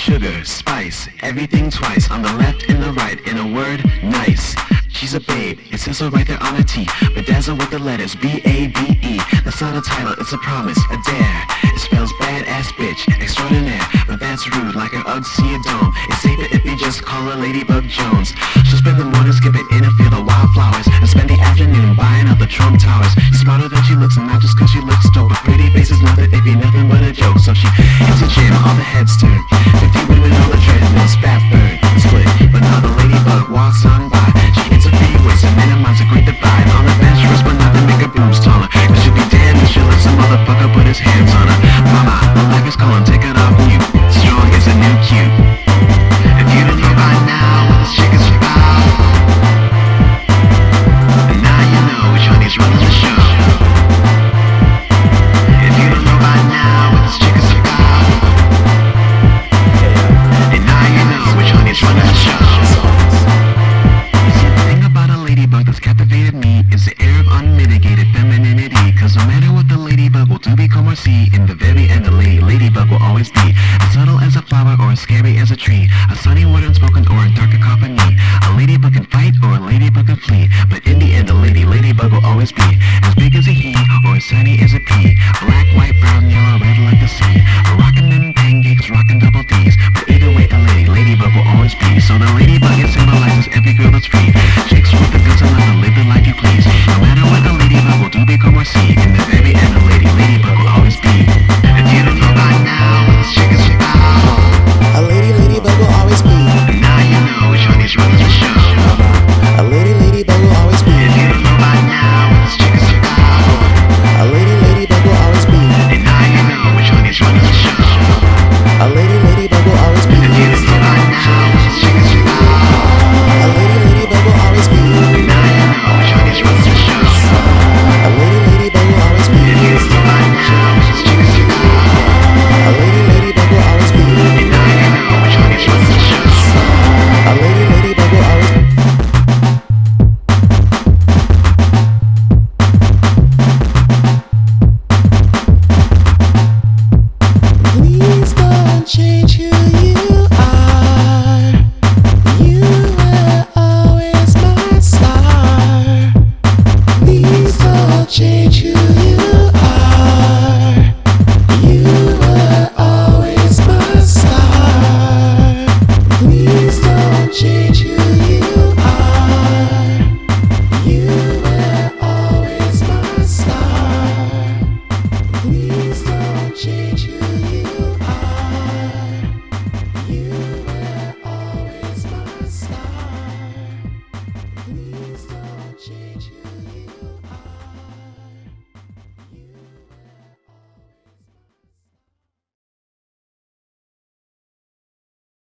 sugar, spice, everything twice. On the left and the right, in a word, nice. She's a babe, it says so right there on her T. Bedazzle with the letters B-A-B-E. That's not a title, it's a promise, a dare. It spells badass bitch, extraordinaire. But that's rude, like an UGG see a dome. It's safer if you just call her Ladybug Jones. She'll spend the morning skipping in a field of wildflowers and spend the afternoon buying out the Trump Towers. She's smarter than she looks, and not just cause she looks dope. A pretty face is nothing if you're nothing but a joke. So she hits a gym, all the heads turn. 50 women on the treadmill, spat burn, split. But now the Ladybug walks on by. She hits a few words and minimize a great divide. On the bench press, but not to make her boobs taller. Cause she'll be damned if she lets some motherfucker put his hands on her. Mama, my life is calling, take it off mute. Strong is a new cute. If you don't know by now, well, this chick is foul. And now you know which one is running the show. If you don't know by now, well, this chick is foul. And now you know which one is running the show. You see, the thing about a ladybug that's captivated me is the air of unmitigated femininity. Cause no matter what the ladybug will do, become or see, in the very end the ladybug will always be as subtle as a flower or as scary as a tree, a sunny word unspoken or a dark cacophony. A ladybug can fight or a ladybug can flee, but in the end the ladybug will always be as big as a he or as shiny as a pea. Black, white, brown, yellow, red like the sea. Rockin' them pancakes, rockin' double D's. But either way a ladybug will always be. So the ladybug, it symbolizes every girl that's free. Chicks with the guts and love to live the life you please. No matter what the ladybug will do, become or see, in the very end the ladybug will always be. If you don't know by now, well, this chick is foul. A ladybug will always be. And now you know which one is running the show. A ladybug will always be. If you don't know by now, well, this chick is foul. A ladybug will always be. And now you know which one is running the show. A ladybug will always be. If you don't know by now, well, this chick is foul. A ladybug will always be. And now you know which one is running the show. A ladybug will always be. If you don't know by now, well, this chick is foul. A ladybug will always be. And now you know which one is running the show. A ladybug will always be. Please don't change.